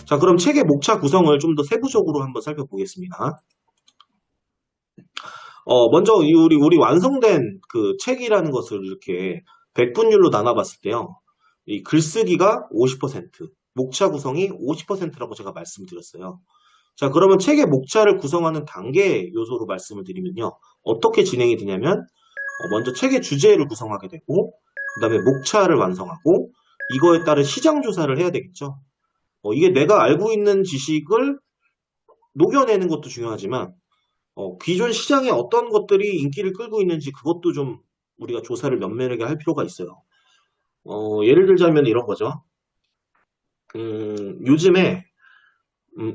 자, 그럼 책의 목차 구성을 좀 더 세부적으로 한번 살펴보겠습니다. 먼저 우리 완성된 그 책이라는 것을 이렇게 백분율로 나눠봤을 때요. 이 글쓰기가 50%, 목차 구성이 50%라고 제가 말씀드렸어요. 자, 그러면 책의 목차를 구성하는 단계 요소로 말씀을 드리면요. 어떻게 진행이 되냐면, 먼저 책의 주제를 구성하게 되고, 그 다음에 목차를 완성하고, 이거에 따른 시장 조사를 해야 되겠죠. 이게 내가 알고 있는 지식을 녹여내는 것도 중요하지만, 기존 시장에 어떤 것들이 인기를 끌고 있는지 그것도 좀 우리가 조사를 면밀하게 할 필요가 있어요. 예를 들자면 이런 거죠. 요즘에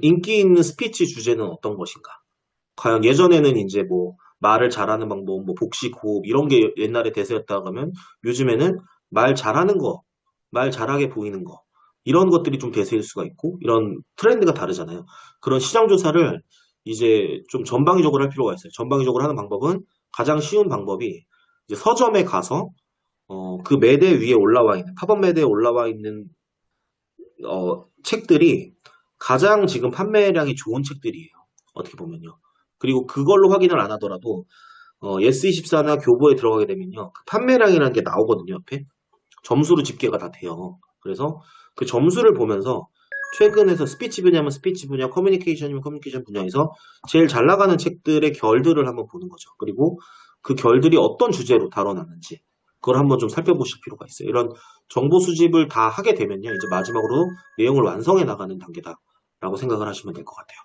인기 있는 스피치 주제는 어떤 것인가? 과연 예전에는 이제 뭐 말을 잘하는 방법, 뭐 복식, 호흡 이런 게 옛날에 대세였다고 하면 요즘에는 말 잘하는 거, 말 잘하게 보이는 거 이런 것들이 좀 대세일 수가 있고 이런 트렌드가 다르잖아요. 그런 시장 조사를 이제 좀 전방위적으로 할 필요가 있어요. 전방위적으로 하는 방법은 가장 쉬운 방법이 이제 서점에 가서 그 매대 위에 올라와 있는 팝업 매대에 올라와 있는 책들이 가장 지금 판매량이 좋은 책들이에요. 어떻게 보면요. 그리고 그걸로 확인을 안 하더라도 예스24나 교보에 들어가게 되면요. 그 판매량이라는 게 나오거든요. 옆에. 점수로 집계가 다 돼요. 그래서 그 점수를 보면서 최근에서 스피치 분야면 스피치 분야, 커뮤니케이션이면 커뮤니케이션 분야에서 제일 잘 나가는 책들의 결들을 한번 보는 거죠. 그리고 그 결들이 어떤 주제로 다뤄놨는지 그걸 한번 좀 살펴보실 필요가 있어요. 이런 정보 수집을 다 하게 되면요. 이제 마지막으로 내용을 완성해 나가는 단계다라고 생각을 하시면 될 것 같아요.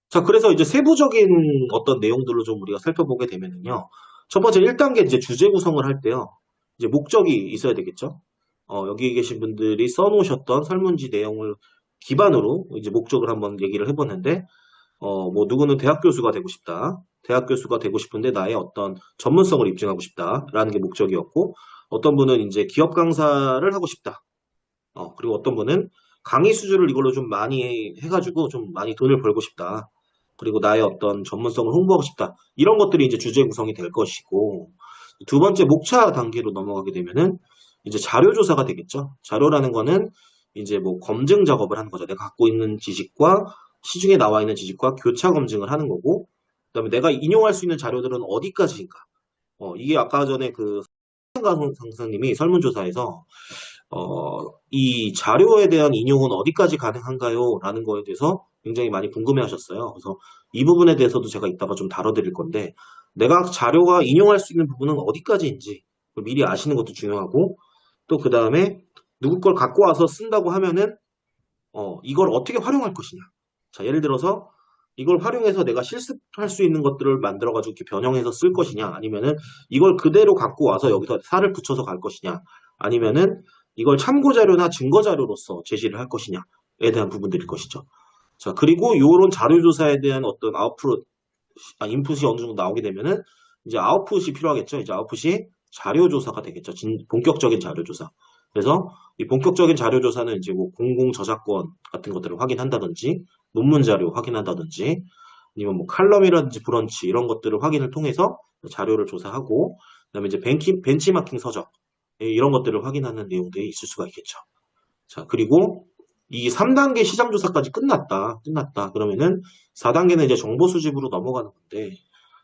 자, 그래서 이제 세부적인 어떤 내용들로 좀 우리가 살펴보게 되면은요. 첫 번째 1단계 이제 주제 구성을 할 때요. 이제 목적이 있어야 되겠죠. 여기 계신 분들이 써놓으셨던 설문지 내용을 기반으로 이제 목적을 한번 얘기를 해보는데, 뭐 누구는 대학 교수가 되고 싶다. 대학 교수가 되고 싶은데 나의 어떤 전문성을 입증하고 싶다라는 게 목적이었고, 어떤 분은 이제 기업 강사를 하고 싶다. 그리고 어떤 분은 강의 수주를 이걸로 좀 많이 해가지고 좀 많이 돈을 벌고 싶다. 그리고 나의 어떤 전문성을 홍보하고 싶다. 이런 것들이 이제 주제 구성이 될 것이고, 두 번째 목차 단계로 넘어가게 되면은 이제 자료 조사가 되겠죠. 자료라는 거는 이제 뭐 검증 작업을 하는 거죠. 내가 갖고 있는 지식과 시중에 나와 있는 지식과 교차 검증을 하는 거고, 그다음에 내가 인용할 수 있는 자료들은 어디까지인가. 이게 아까 전에 그 상상님이 설문조사에서 이 자료에 대한 인용은 어디까지 가능한가요? 라는 거에 대해서 굉장히 많이 궁금해 하셨어요. 그래서 이 부분에 대해서도 제가 이따가 좀 다뤄드릴 건데, 내가 자료가 인용할 수 있는 부분은 어디까지인지 미리 아시는 것도 중요하고, 또 그 다음에 누구 걸 갖고 와서 쓴다고 하면은, 이걸 어떻게 활용할 것이냐. 자, 예를 들어서 이걸 활용해서 내가 실습할 수 있는 것들을 만들어가지고 이렇게 변형해서 쓸 것이냐, 아니면은 이걸 그대로 갖고 와서 여기서 살을 붙여서 갈 것이냐, 아니면은 이걸 참고자료나 증거자료로서 제시를 할 것이냐에 대한 부분들일 것이죠. 자, 그리고 이런 자료조사에 대한 어떤 인풋이 어느 정도 나오게 되면은 이제 아웃풋이 필요하겠죠. 이제 아웃풋이 자료조사가 되겠죠. 본격적인 자료조사. 그래서 이 본격적인 자료조사는 이제 뭐 공공저작권 같은 것들을 확인한다든지, 논문 자료 확인한다든지, 아니면 뭐 칼럼이라든지 브런치 이런 것들을 확인을 통해서 자료를 조사하고, 그다음에 이제 벤치마킹 서적 이런 것들을 확인하는 내용들이 있을 수가 있겠죠. 자, 그리고 이 3단계 시장 조사까지 끝났다. 그러면은 4단계는 이제 정보 수집으로 넘어가는 건데,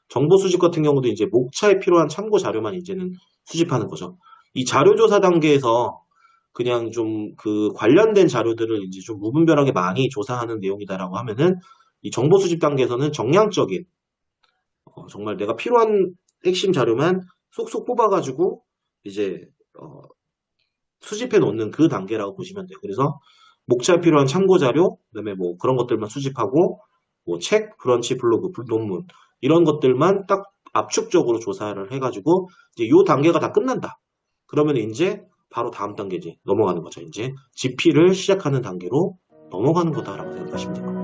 정보 수집 같은 경우도 이제 목차에 필요한 참고 자료만 이제는 수집하는 거죠. 이 자료 조사 단계에서 그냥 좀 그 관련된 자료들을 이제 좀 무분별하게 많이 조사하는 내용이다라고 하면은, 이 정보 수집 단계에서는 정량적인 정말 내가 필요한 핵심 자료만 쏙쏙 뽑아가지고 이제 수집해 놓는 그 단계라고 보시면 돼요. 그래서 목차에 필요한 참고 자료, 그다음에 뭐 그런 것들만 수집하고, 뭐 책, 브런치, 블로그, 논문 이런 것들만 딱 압축적으로 조사를 해가지고 이제 요 단계가 다 끝난다. 그러면 이제 바로 다음 단계지 넘어가는 거죠. 이제 GP를 시작하는 단계로 넘어가는 거다라고 생각하시면 됩니다.